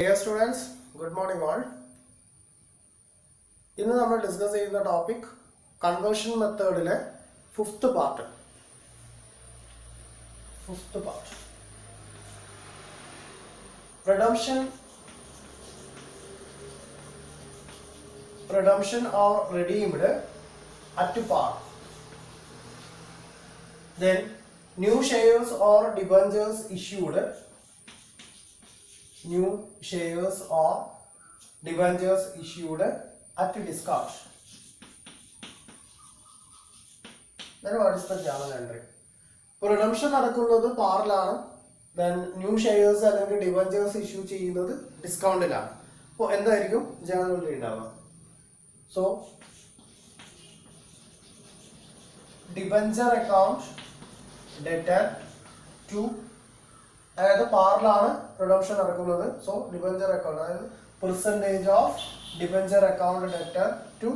Dear students, good morning all. ഇന്ന് നമ്മൾ discuss ചെയ്യുന്ന ടോപ്പിക് കൺവേർഷൻ മെത്തേഡിലെ fifth part. Redemption or redeemed at par. Then new shares or debentures issued. New shares or debentures issued at discount. Then what is the journal entry? Redemption നടക്കുന്നത് പാറിലാണ്. Then new shares അല്ലെങ്കിൽ debentures issue ചെയ്യുന്നത് ഡിസ്കൗണ്ടിലാണ്. അപ്പോൾ എന്തായിരിക്കും journal entry ഉണ്ടാവുക? So debenture account debtor to അതായത് പാറിലാണ് redemption നടക്കുന്നത്. സോ ഡിബഞ്ചർ അക്കൗണ്ട് അതായത് percentage of debenture account debtor to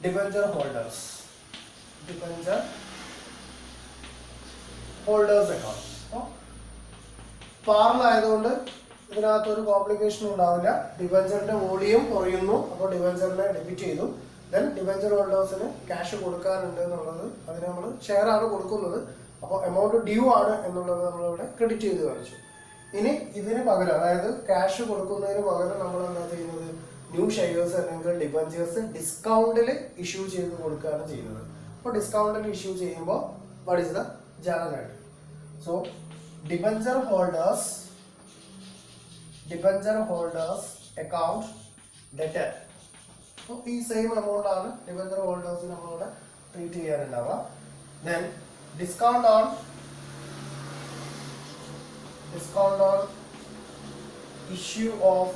debenture holders account. അപ്പോൾ പാറിലായതുകൊണ്ട് ഇതിനകത്തൊരു കോംപ്ലിക്കേഷൻ ഉണ്ടാവില്ല. ഡിബഞ്ചറിന്റെ വോളിയം കുറയുന്നു, അപ്പോൾ ഡിബഞ്ചറിനെ ഡെബിറ്റ് ചെയ്തു. ദെൻ ഡിബഞ്ചർ ഹോൾഡേഴ്സിന് ക്യാഷ് കൊടുക്കാനുണ്ട് എന്നുള്ളത് അതിന് നമ്മൾ ഷെയർ ആണ് കൊടുക്കുന്നത്. അപ്പോൾ എമൗണ്ട് ഡ്യൂ ആണ് എന്നുള്ളത് നമ്മളിവിടെ ക്രെഡിറ്റ് ചെയ്ത് കാണിച്ചു. ഇനി ഇതിന് പകരം അതായത് ക്യാഷ് കൊടുക്കുന്നതിന് പകരം നമ്മൾ എന്താ ചെയ്യുന്നത്? ന്യൂ ഷെയർസ് അല്ലെങ്കിൽ ഡിബഞ്ചേഴ്സ് ഡിസ്കൗണ്ടിൽ ഇഷ്യൂ ചെയ്ത് കൊടുക്കുകയാണ് ചെയ്യുന്നത്. അപ്പോൾ ഡിസ്കൗണ്ടിൽ ഇഷ്യൂ ചെയ്യുമ്പോൾ what is the journal entry? So debenture holders account debtor. അപ്പോൾ ഈ സെയിം എമൗണ്ട് ആണ് ഡിബഞ്ചർ ഹോൾഡേഴ്സിന് നമ്മളിവിടെ ട്രീറ്റ് ചെയ്യാനുണ്ടാവുക. Then discount on issue of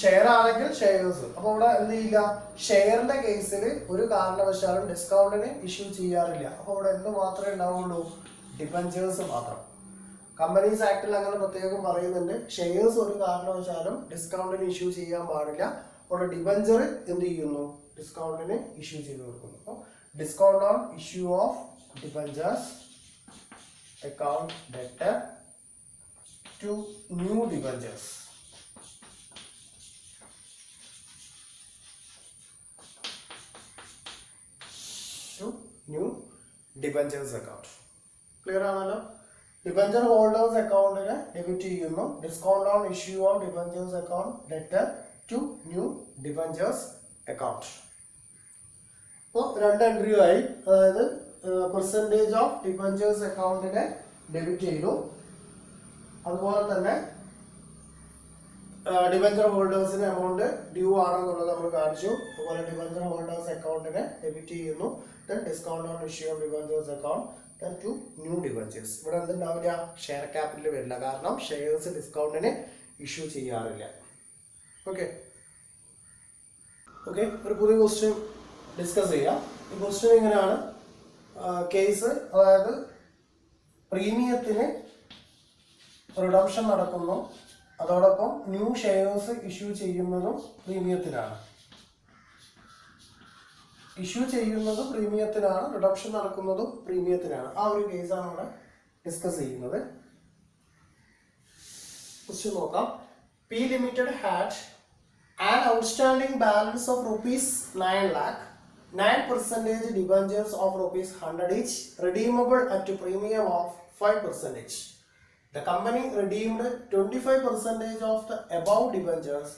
share ആണെങ്കിൽ ഷെയർസ്. അപ്പോൾ ഇവിടെ എന്ത് ചെയ്യില്ല? ഷെയറിന്റെ കേസിൽ ഒരു കാരണവശാലും ഡിസ്കൗണ്ടിന് ഇഷ്യൂ ചെയ്യാറില്ല. അപ്പോൾ ഇവിടെ എന്ത് മാത്രമേ ഉണ്ടാവുള്ളൂ? ഡിബഞ്ചേഴ്സ് മാത്രം. കമ്പനീസ് ആക്ടിൽ അങ്ങനെ പ്രത്യേകം പറയുന്നുണ്ട്, ഷെയർസ് ഒരു കാരണവശാലും ഡിസ്കൗണ്ടിന് ഇഷ്യൂ ചെയ്യാൻ പാടില്ല. അവിടെ ഡിബഞ്ചർ എന്ത് ചെയ്യുന്നു? ഡിസ്കൗണ്ടിന് ഇഷ്യൂ ചെയ്ത് കൊടുക്കുന്നു. അപ്പോൾ discount on issue of debentures account debtor to new debentures. Account. Clear ആണല്ലോ? ഡിബഞ്ചർ ഹോൾഡേഴ്സ് അക്കൗണ്ടിന് ഡെബിറ്റ് ചെയ്യുന്നു. Discount on issue of debentures account debtor to new debentures account. അപ്പോൾ രണ്ട് എൻട്രിയും ആയി. അതായത് പെർസെൻറ്റേജ് ഓഫ് ഡിബഞ്ചേഴ്സ് അക്കൗണ്ടിനെ ഡെബിറ്റ് ചെയ്തു. അതുപോലെ തന്നെ ഡിബഞ്ചർ ഹോൾഡേഴ്സിന് എമൗണ്ട് ഡ്യൂ ആണെന്നുള്ളത് നമ്മൾ കാണിച്ചു. അതുപോലെ ഡിബഞ്ചർ ഹോൾഡേഴ്സ് അക്കൗണ്ടിനെ ഡെബിറ്റ് ചെയ്യുന്നു. Then discount on issue of debentures account then to new debentures. ഇവിടെ എന്തുണ്ടാവില്ല? ഷെയർ ക്യാപിറ്റൽ വരില്ല, കാരണം ഷെയർസ് ഡിസ്കൗണ്ടിന് ഇഷ്യൂ ചെയ്യാറില്ല. ഓക്കെ, ഒരു പുതിയ ക്വസ്റ്റ്യൻ ഡിസ്കസ് ചെയ്യാം. ഈ ക്വസ്റ്റ്യൻ ഇങ്ങനെയാണ്. കേസ് അതായത് പ്രീമിയത്തിന് റിഡംഷൻ നടക്കുന്നു, അതോടൊപ്പം ന്യൂ ഷെയർസ് ഇഷ്യൂ ചെയ്യുന്നതും പ്രീമിയത്തിനാണ്. റിഡംഷൻ നടക്കുന്നതും പ്രീമിയത്തിനാണ്. ആ ഒരു കേസാണ് ഇവിടെ ഡിസ്കസ് ചെയ്യുന്നത്. ക്വസ്റ്റ്യൻ നോക്കാം. P limited had an outstanding balance of ₹9 lakh, 9% debentures of ₹100 each, redeemable at a premium of 5%. The company redeemed 25% of the above debentures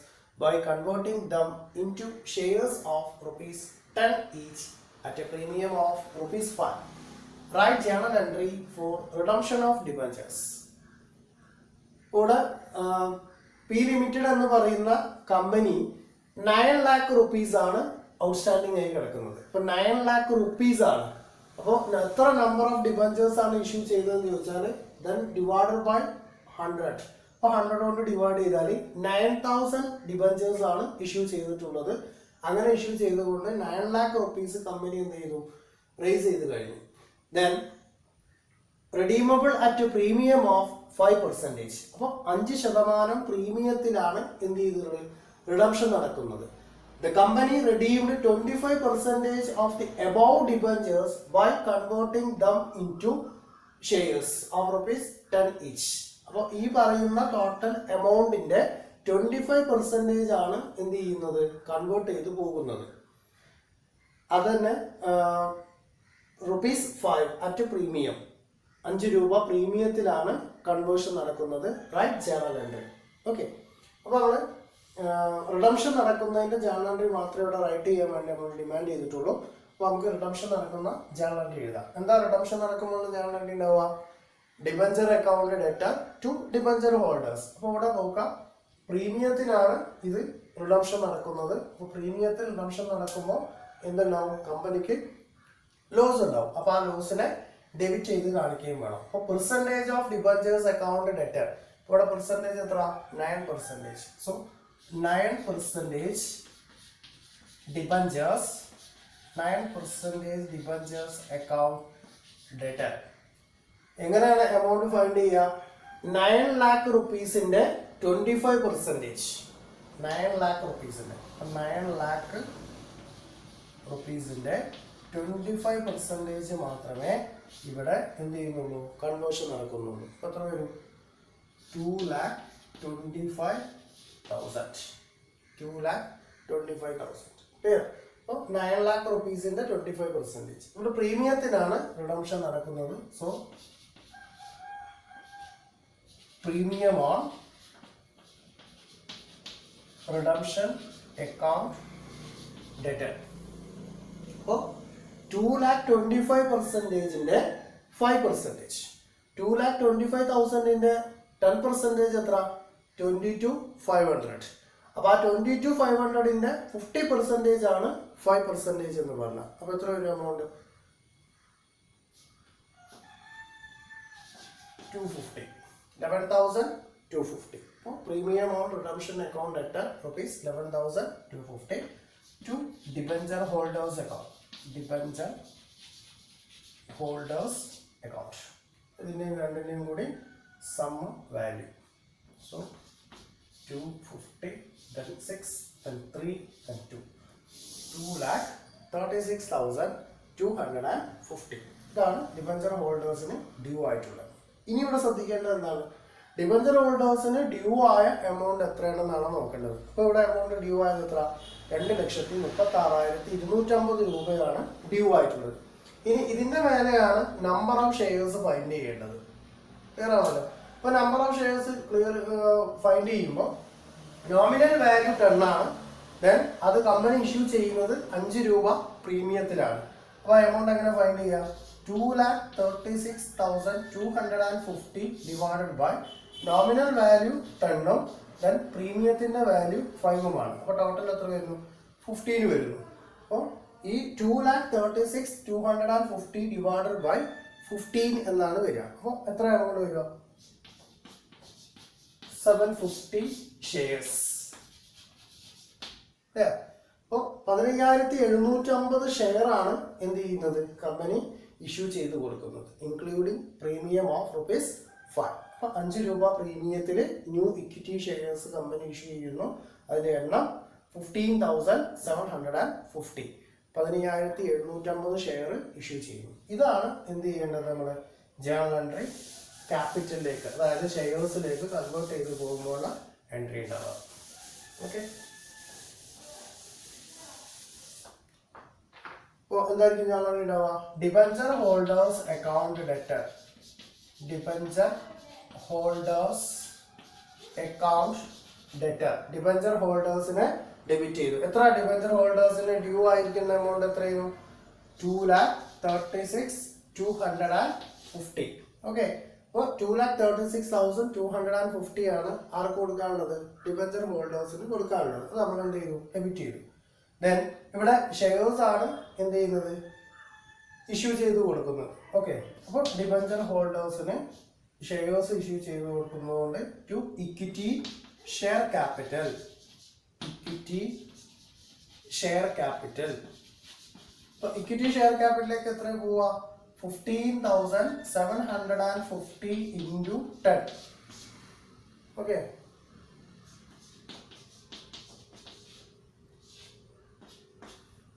by converting them into shares of ₹10 each at a premium of ₹5. Write journal entry for redemption of debentures. ഇവിടെ P limited എന്ന് പറയുന്ന company 9 lakh rupees ആണ് outstanding ആയി കിടക്കുന്നത്. ഇപ്പൊ 9 lakh rupees ആണ്. അപ്പോൾ എത്ര നമ്പർ ഓഫ് ഡിബഞ്ചേഴ്സ് ആണ് ഇഷ്യൂ ചെയ്തതെന്ന് ചോദിച്ചാൽ ദെൻ ഡിവൈഡഡ് ബൈ 100. അപ്പോൾ 100 കൊണ്ട് ഡിവൈഡ് ചെയ്താൽ 9000 ഡിബഞ്ചേഴ്സ് ആണ് ഇഷ്യൂ ചെയ്തിട്ടുള്ളത്. അങ്ങനെ ഇഷ്യൂ ചെയ്തുകൊണ്ട് 9 lakh rupees കമ്പനി എന്ത് ചെയ്തു? റേസ് ചെയ്ത് കഴിഞ്ഞു. Then redeemable at premium of 5%. അപ്പോൾ 5% പ്രീമിയത്തിലാണ് എന്ത് ചെയ്തിട്ടുള്ളത്? റിഡംഷൻ നടക്കുന്നത്. The company redeemed 25% of the above debentures by converting them into shares of ₹10 each. അപ്പോൾ ഈ പറയുന്ന ടോട്ടൽ എമൗണ്ടിന്റെ 25% ആണ് എന്ത് ചെയ്യുന്നത്, കൺവേർട്ട് ചെയ്ത് പോകുന്നത്. അത് തന്നെ ₹5 അറ്റ് പ്രീമിയം, 5 രൂപ പ്രീമിയത്തിലാണ് കൺവേർഷൻ നടക്കുന്നത്. Right journal entry. ഓക്കെ, അപ്പോൾ നമ്മൾ റിഡംഷൻ നടക്കുന്നതിൻ്റെ ജേണൽ എൻട്രി മാത്രമേ ഇവിടെ റൈറ്റ് ചെയ്യാൻ വേണ്ടി നമ്മൾ ഡിമാൻഡ് ചെയ്തിട്ടുള്ളൂ. അപ്പോൾ നമുക്ക് റിഡംഷൻ നടക്കുന്ന ജേണൽ എൻട്രി എഴുതാം. എന്താ റിഡംഷൻ നടക്കുമ്പോൾ ജേണൽ എൻട്രി ഉണ്ടാവുക? Debenture account debtor to debenture holders. അപ്പോൾ ഇവിടെ നോക്കാം, പ്രീമിയത്തിനാണ് ഇത് റിഡംഷൻ നടക്കുന്നത്. അപ്പോൾ പ്രീമിയത്തിൽ റിഡംഷൻ നടക്കുമ്പോൾ എന്തുണ്ടാവും? കമ്പനിക്ക് ലോസ് ഉണ്ടാവും. അപ്പോൾ ആ ലോസിനെ ഡെബിറ്റ് ചെയ്ത് കാണിക്കുകയും വേണം. അപ്പോൾ percentage of debentures account debtor, ഇവിടെ പെർസെൻറ്റേജ് എത്ര? 9%. So 9% debentures, 9% debentures account debtor. എങ്ങനെയാണ് എമൗണ്ട് ഫൈൻഡ് ചെയ്യുക? 9 lakh rupeesന്റെ 25%, 9 lakh rupeesന്റെ 9 lakh rupeesന്റെ 25% മാത്രമേ ഇവിടെ എന്ത് ചെയ്യുന്നുള്ളൂ, കൺവേർഷൻ നടക്കുന്നുള്ളൂ. അപ്പോൾ എത്ര വരും? 2,25,000. 2,25,000. ക്ലിയർ? അപ്പോൾ 9 lakh rupeesന്റെ 25%. ഇവിടെ പ്രീമിയത്തിനാണ് റിഡംഷൻ നടക്കുന്നത്. So premium on redemption account debtor. അപ്പോൾ 2,25,000ന്റെ 5%, 2,25,000ന്റെ 10% എത്ര? 22,500. അപ്പോൾ ആ 22,500ന്റെ 50% ആണ് 5% എന്ന് പറഞ്ഞാൽ. അപ്പോൾ എത്ര വരും amount? 250. 11,250. Premium on redemption account at ₹11,250 to debenture holders account. Debenture holders account. ഇതിൻ്റെയും രണ്ടിൻ്റെയും കൂടി some value. So 250, then 6, then 3, then 2. 2,36,250. ഇതാണ് ഡിബഞ്ചർ ഹോൾഡേഴ്സിന് ഡ്യൂ ആയിട്ടുള്ളത്. ഇനി ഇവിടെ ശ്രദ്ധിക്കേണ്ടത് എന്താണ്? ഡിബഞ്ചർ ഹോൾഡേഴ്സിന് ഡ്യൂ ആയ എമൗണ്ട് എത്രയാണെന്നാണ് നോക്കേണ്ടത്. അപ്പോൾ ഇവിടെ എമൗണ്ട് ഡ്യൂ ആയത് എത്ര? 2,36,250 രൂപയാണ് ഡ്യൂ ആയിട്ടുള്ളത്. ഇനി ഇതിന്റെ മേലെയാണ് നമ്പർ ഓഫ് ഷെയർസ് ഫൈൻഡ് ചെയ്യേണ്ടത്. ക്ലിയർ ആണല്ലോ? അപ്പോൾ നമ്പർ ഓഫ് ഷെയർസ് ഫൈൻഡ് ചെയ്യുമ്പോൾ നോമിനൽ വാല്യൂ 10 ആണ്. ദെൻ അത് കമ്പനി ഇഷ്യൂ ചെയ്യുന്നത് 5 രൂപ പ്രീമിയത്തിലാണ്. അപ്പോൾ എമൗണ്ട് എങ്ങനെ ഫൈൻഡ് ചെയ്യാം? 2,36,250 divided by nominal value 10 then പ്രീമിയത്തിന്റെ വാല്യൂ 5 അപ്പോൾ ടോട്ടൽ എത്ര വരുന്നു? 15 വരുന്നു. അപ്പോൾ ഈ 2,36,250 ഡിവൈഡഡ് ബൈ 15 എന്നാണ് വരിക. അപ്പോൾ എത്ര എമൗണ്ട് വരിക? 750 ഷെയർസ്. അപ്പോൾ 15,750 ഷെയർ ആണ് എന്ത് ചെയ്യുന്നത്, കമ്പനി ഇഷ്യൂ ചെയ്ത് കൊടുക്കുന്നത്, ഇൻക്ലൂഡിങ് പ്രീമിയം ഓഫ് ₹5. അപ്പോൾ 5 രൂപ പ്രീമിയത്തിൽ new equity shares company issue ചെയ്യുന്നു. അതിൻ്റെ എണ്ണം 15,750. 15,750 ഷെയർ ഇഷ്യൂ ചെയ്യുന്നു. ഇതാണ് എന്ത് ചെയ്യേണ്ടത്, നമ്മൾ ജേണൽ എൻട്രി ക്യാപിറ്റലിലേക്ക്, അതായത് ഷെയർസിലേക്ക് കൺവേർട്ട് ചെയ്ത് പോകുമ്പോഴുള്ള എൻട്രി ഉണ്ടാവുക. ഓക്കെ, അപ്പോൾ എന്തായിരിക്കും ജേണൽ എൻട്രി ഉണ്ടാവുക? Debenture holders account debtor, debenture holders account debtor. Debenture ഹോൾഡേഴ്സിനെ ഡെബിറ്റ് ചെയ്തു. എത്ര ഡിബഞ്ചർ ഹോൾഡേഴ്സിന് ഡ്യൂ ആയിരിക്കുന്ന എമൗണ്ട് എത്രയായിരുന്നു? 2,36,250. ഓക്കെ, അപ്പോൾ 2,36,250 ആണ് ആർക്ക് കൊടുക്കാനുള്ളത്? ഡിബഞ്ചർ ഹോൾഡേഴ്സിന് കൊടുക്കാനുള്ളത്. അത് നമ്മൾ എന്ത് ചെയ്തു? ഡെബിറ്റ് ചെയ്തു. ദെൻ ഇവിടെ ഷെയർസ് ആണ് എന്ത് ചെയ്യുന്നത്? ഇഷ്യൂ ചെയ്ത് കൊടുക്കുന്നത്. ഓക്കെ, അപ്പോൾ ഡിബഞ്ചർ ഹോൾഡേഴ്സിന് ഷെയർസ് ഇഷ്യൂ ചെയ്ത് കൊടുക്കുന്നതുകൊണ്ട് to equity share capital, equity share capital. അപ്പോൾ ഇക്വിറ്റി ഷെയർ ക്യാപിറ്റലിലേക്ക് എത്ര പോവുക? 15,750 into 10. ഓക്കെ,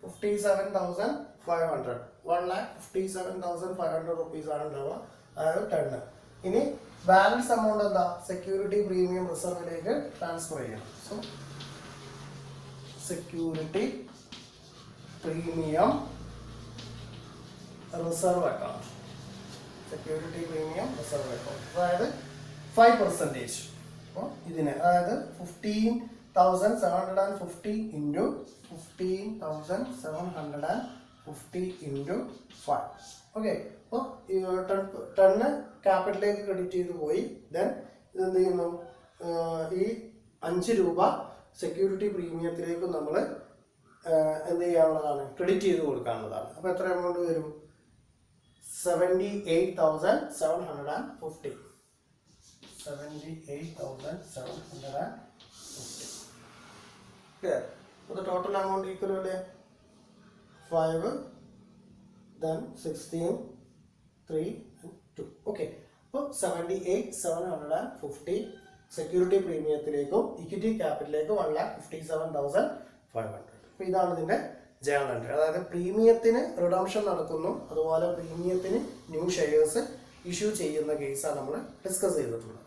₹57,500. 1,57,500 ആണ് ഉണ്ടാവുക, അതായത് 10. ഇനി ബാലൻസ് എമൗണ്ട് എന്താ സെക്യൂരിറ്റി പ്രീമിയം റിസർവിലേക്ക് ട്രാൻസ്ഫർ ചെയ്യണം. So security premium reserve account, security premium reserve account, അതായത് 5%. അപ്പോൾ ഇതിന് അതായത് 15,750 ഇൻറ്റു 15,750 ഇൻറ്റു 5. ഓക്കെ, അപ്പോൾ 10 ക്യാപിറ്റലിലേക്ക് ക്രെഡിറ്റ് ചെയ്ത് പോയി. ദെൻ ഇതെന്ത് ചെയ്യുന്നു, ഈ 5 രൂപ സെക്യൂരിറ്റി പ്രീമിയത്തിലേക്ക് നമ്മൾ എന്ത് ചെയ്യാനുള്ളതാണ്, ക്രെഡിറ്റ് ചെയ്ത് കൊടുക്കാനുള്ളതാണ്. അപ്പോൾ എത്ര എമൗണ്ട് വരും, 78,750. 78,750. Clear? So the total amount equal to 5, then 16, 3 and 2. Okay. So 78,750 security പ്രീമിയത്തിലേക്കും ഇക്വിറ്റി ക്യാപിറ്റലിലേക്കും 1,57,500. അപ്പോൾ ഇതാണ് ഇതിൻ്റെ ജേണൽ എൻട്രി. അതായത് പ്രീമിയത്തിന് റിഡംഷൻ നടക്കുന്നു, അതുപോലെ പ്രീമിയത്തിന് ന്യൂ ഷെയർസ് ഇഷ്യൂ ചെയ്യുന്ന കേസാണ് നമ്മൾ ഡിസ്കസ് ചെയ്തിട്ടുള്ളത്.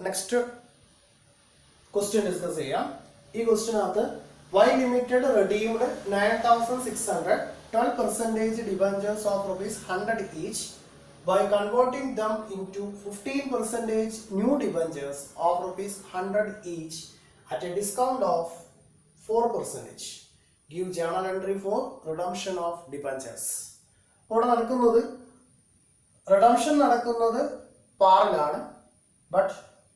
നെക്സ്റ്റ് ക്വസ്റ്റ്യൻ ഡിസ്കസ് ചെയ്യാം. ഈ ക്വസ്റ്റ്യനകത്ത് Y limited redeemed 9,600 12% debentures of ₹100 each by converting them into 15% new debentures of ₹100 each at a discount of 4%. Give journal entry for redemption of debentures. ഇവിടെ നടക്കുന്നത് redemption നടക്കുന്നത് പാറിലാണ്, ബട്ട്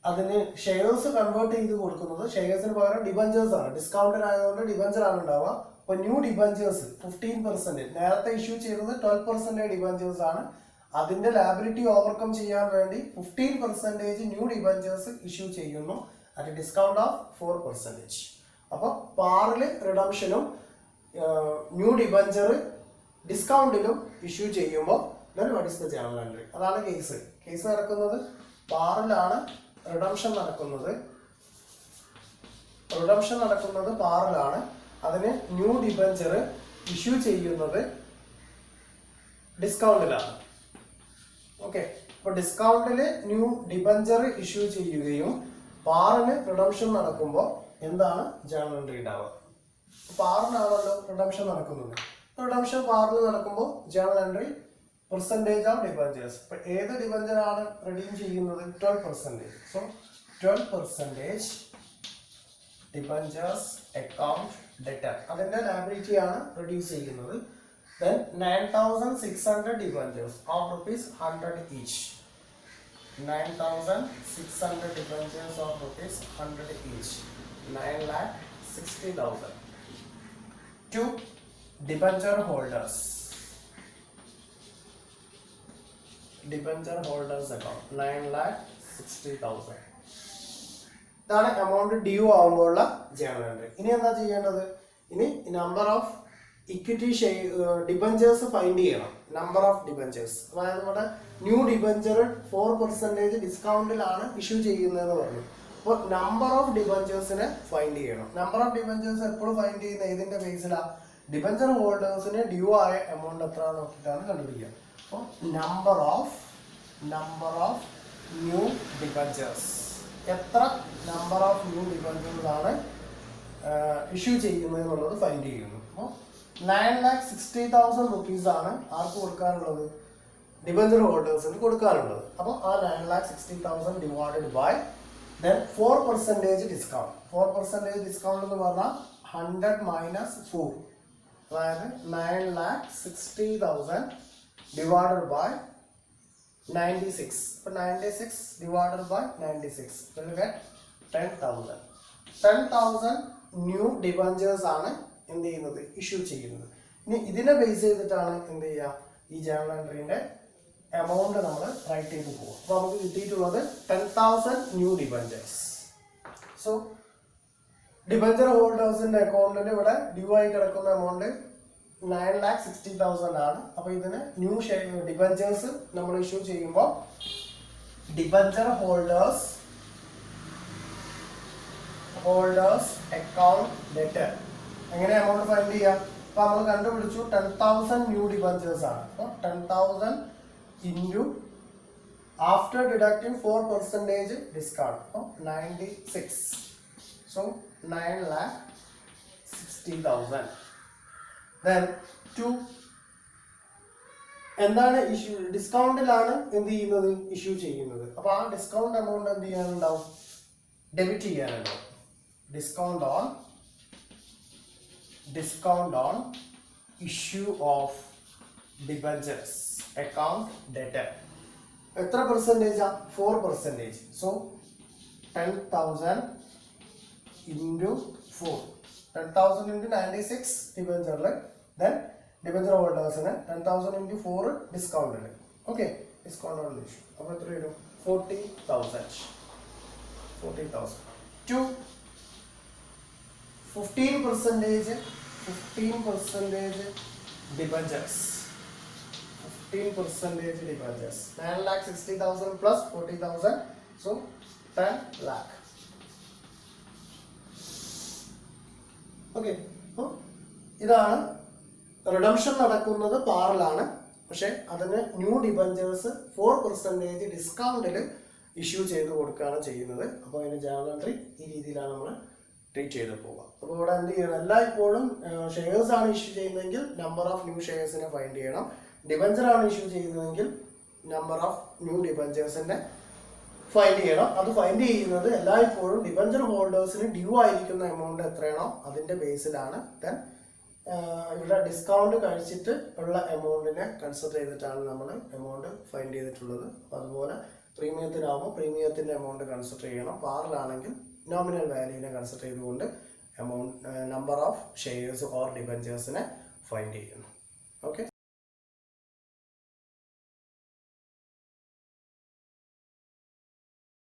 അതിന് shares convert ചെയ്ത് കൊടുക്കുന്നത് ഷെയർസിന് പകരം ഡിബഞ്ചേഴ്സ് ആണ്. ഡിസ്കൗണ്ടഡ് ആയതുകൊണ്ട് debenture ആണ് ഉണ്ടാവുക. അപ്പോൾ ന്യൂ ഡിബഞ്ചേഴ്സ് 15%, നേരത്തെ ഇഷ്യൂ ചെയ്തത് 12% ഡിബഞ്ചേഴ്സ് ആണ്. അതിന്റെ ലാബിലിറ്റി ഓവർകം ചെയ്യാൻ വേണ്ടി 15% ന്യൂ ഡിബഞ്ചേഴ്സ് ഇഷ്യൂ ചെയ്യുന്നു അറ്റ് ഡിസ്കൗണ്ട് ഓഫ് 4%. അപ്പോൾ പാറില് റിഡംഷനും ന്യൂ ഡിബഞ്ചർ ഡിസ്കൗണ്ടിലും ഇഷ്യൂ ചെയ്യുമ്പോൾ what is the journal entry? അതാണ് കേസ്. കേസ് നടക്കുന്നത് പാറിലാണ്, റിഡംഷൻ നടക്കുന്നത് പാറിലാണ്. അതിന് ന്യൂ ഡിബഞ്ചർ ഇഷ്യൂ ചെയ്യുന്നത് ഡിസ്കൗണ്ടിലാണ്. ഓക്കെ, അപ്പോൾ ഡിസ്കൗണ്ടിൽ ന്യൂ ഡിബഞ്ചർ ഇഷ്യൂ ചെയ്യുകയും പാറിന് റിഡംഷൻ നടക്കുമ്പോൾ എന്താണ് ജേണൽ എൻട്രി ഉണ്ടാവുക? പാറിനാണല്ലോ റിഡംഷൻ നടക്കുന്നത്. റിഡംഷൻ പാറിൽ നടക്കുമ്പോൾ journal entry percentage of debentures. ഇപ്പം ഏത് ഡിബഞ്ചറാണ് റിഡീം ചെയ്യുന്നത്? 12%. സോ 12% ഡിബഞ്ചേഴ്സ് അക്കൗണ്ട് ഡെറ്റർ, അതിൻ്റെ ലാബിലിറ്റിയാണ് റിഡ്യൂസ് ചെയ്യുന്നത്. Then 9,600 debentures of ₹100 each. 9,600 debentures of ₹100 each. 9,60,000. To debenture holders. Debenture holders account 9,60,000. ഇതാണ് എമൗണ്ട് ഡ്യൂ ആകുമ്പോഴുള്ള ജേണൽ എൻട്രി. ഇനി എന്താ ചെയ്യേണ്ടത്? ഇനി number of equity debentures find ചെയ്യണം. നമ്പർ ഓഫ് ഡിബഞ്ചേഴ്സ്, അതായത് നമ്മുടെ ന്യൂ ഡിബഞ്ചർ 4% ഡിസ്കൗണ്ടിലാണ് ഇഷ്യൂ ചെയ്യുന്നതെന്ന് പറഞ്ഞു. അപ്പോൾ നമ്പർ ഓഫ് ഡിബഞ്ചേഴ്സിനെ ഫൈൻഡ് ചെയ്യണം. നമ്പർ ഓഫ് ഡിബഞ്ചേഴ്സ് എപ്പോഴും ഫൈൻഡ് ചെയ്യുന്ന ഏതിന്റെ ബേസിലാണ്? ഡിബഞ്ചർ ഹോൾഡേഴ്സിന് ഡ്യൂ ആയ എമൗണ്ട് എത്ര നോക്കിയിട്ടാണ് കണ്ടുപിടിക്കുക. അപ്പോൾ നമ്പർ ഓഫ് ന്യൂ ഡിബഞ്ചേഴ്സ്, എത്ര നമ്പർ ഓഫ് ന്യൂ ഡിബഞ്ചേഴ്സ് ആണ് ഇഷ്യൂ ചെയ്യുന്നത് എന്നുള്ളത് ഫൈൻഡ് ചെയ്യുന്നു. അപ്പോൾ 9,60,000 rupees ആണ് ആർക്ക് കൊടുക്കാനുള്ളത്? ഡിബഞ്ചർ ഹോൾഡേഴ്സിന് കൊടുക്കാനുള്ളത്. അപ്പോൾ ആ 9,60,000 divided by then 4% discount. 4% discount എന്ന് പറഞ്ഞാൽ 100 - 4, അതായത് 9,60,000 ഡിവൈഡഡ് ബൈ 96. അപ്പോൾ 96 divided by 96 will get 10,000. 10,000 new debentures ആണ് എന്ത് ചെയ്യുന്നത്? ഇഷ്യൂ ചെയ്യുന്നത്. ഇനി ഇതിനെ ബേസ് ചെയ്തിട്ടാണ് എന്ത് ചെയ്യുക? ഈ ജേണൽ എൻട്രീൻ്റെ എമൗണ്ട് നമ്മൾ റൈറ്റ് ചെയ്ത് പോകും. അപ്പോൾ നമുക്ക് കിട്ടിയിട്ടുള്ളത് 10,000 ന്യൂ ഡിബഞ്ചേഴ്സ്. സോ ഡിബഞ്ചർ ഹോൾഡേഴ്സിൻ്റെ അക്കൗണ്ടിൽ ഇവിടെ ഡ്യൂ ആയി കിടക്കുന്ന എമൗണ്ട് 9,60,000 ആണ്. അപ്പോൾ ഇതിന് ന്യൂ ഡിബഞ്ചേഴ്സ് നമ്മൾ ഇഷ്യൂ ചെയ്യുമ്പോൾ ഡിബഞ്ചർ ഹോൾഡേഴ്സ് അക്കൗണ്ട് ഡെറ്റർ എങ്ങനെ എമൗണ്ട് ഫൈൻഡ് ചെയ്യാം? അപ്പോൾ നമ്മൾ കണ്ടുപിടിച്ചു 10,000 ന്യൂ ഡിബഞ്ചേഴ്സ് ആണ്. അപ്പോൾ 10,000 into after deducting 4% discount. 96. So 9,60,000. Then 2. എന്താണ് ഇഷ്യൂ? ഡിസ്കൗണ്ടിലാണ് എന്ത് ചെയ്യുന്നത്? ഇഷ്യൂ ചെയ്യുന്നത്. അപ്പോൾ ആ ഡിസ്കൗണ്ട് എമൗണ്ട് എന്ത് ചെയ്യാനുണ്ടാവും? ഡെബിറ്റ് ചെയ്യാനുണ്ടാവും. Discount on issue of debentures account debtor. എത്ര പെർസെൻറ്റേജാ? 4%. So 10,000 into 4. 10,000 into 96 ഡിബഞ്ചറിൽ. ദെൻ ഡിബഞ്ചർ ഹോൾഡേഴ്സിന് 10,000 into 4 discounted. Okay, discount on issue. അപ്പോൾ എത്ര വരും? 40,000. 2. 15% debentures. 15% debentures. 9,60,000 plus 40,000. So 10 lakh. Okay, അപ്പോൾ ഇതാണ് റിഡംഷൻ നടക്കുന്നത് പാറിലാണ്. പക്ഷെ അതിന് ന്യൂ ഡിബഞ്ചേഴ്സ് 4% ഡിസ്കൗണ്ടിൽ ഇഷ്യൂ ചെയ്ത് കൊടുക്കുകയാണ് ചെയ്യുന്നത്. അപ്പോൾ അതിന് ജേർണൽ എൻട്രി ഈ രീതിയിലാണ് നമ്മൾ ട്രീറ്റ് ചെയ്ത് പോവുക. അപ്പോൾ ഇവിടെ എന്ത് ചെയ്യണം? എല്ലായ്പ്പോഴും ഷെയർസ് ആണ് ഇഷ്യൂ ചെയ്യുന്നതെങ്കിൽ നമ്പർ ഓഫ് ന്യൂ ഷെയർസിനെ ഫൈൻഡ് ചെയ്യണം. ഡിബഞ്ചർ ആണ് ഇഷ്യൂ ചെയ്യുന്നതെങ്കിൽ നമ്പർ ഓഫ് ന്യൂ ഡിബഞ്ചേഴ്സിനെ ഫൈൻഡ് ചെയ്യണം. അത് ഫൈൻഡ് ചെയ്യുന്നത് എല്ലായ്പ്പോഴും ഡിബഞ്ചർ ഹോൾഡേഴ്സിന് ഡ്യൂ ആയിരിക്കുന്ന എമൗണ്ട് എത്രയാണോ അതിൻ്റെ ബേസിലാണ്. ദെൻ ഇവിടെ ഡിസ്കൗണ്ട് കഴിച്ചിട്ട് ഉള്ള എമൗണ്ടിനെ കൺസിഡർ ചെയ്തിട്ടാണ് നമ്മൾ എമൗണ്ട് ഫൈൻഡ് ചെയ്തിട്ടുള്ളത്. അപ്പോൾ അതുപോലെ പ്രീമിയത്തിനാകുമ്പോൾ പ്രീമിയത്തിൻ്റെ എമൗണ്ട് കൺസിഡർ ചെയ്യണം. പാറിലാണെങ്കിൽ നോമിനൽ വാല്യൂവിനെ കൺസിഡർ ചെയ്തുകൊണ്ട് amount number of shares or ഡിബഞ്ചേഴ്സിനെ ഫൈൻഡ് ചെയ്യുന്നു. ഓക്കെ.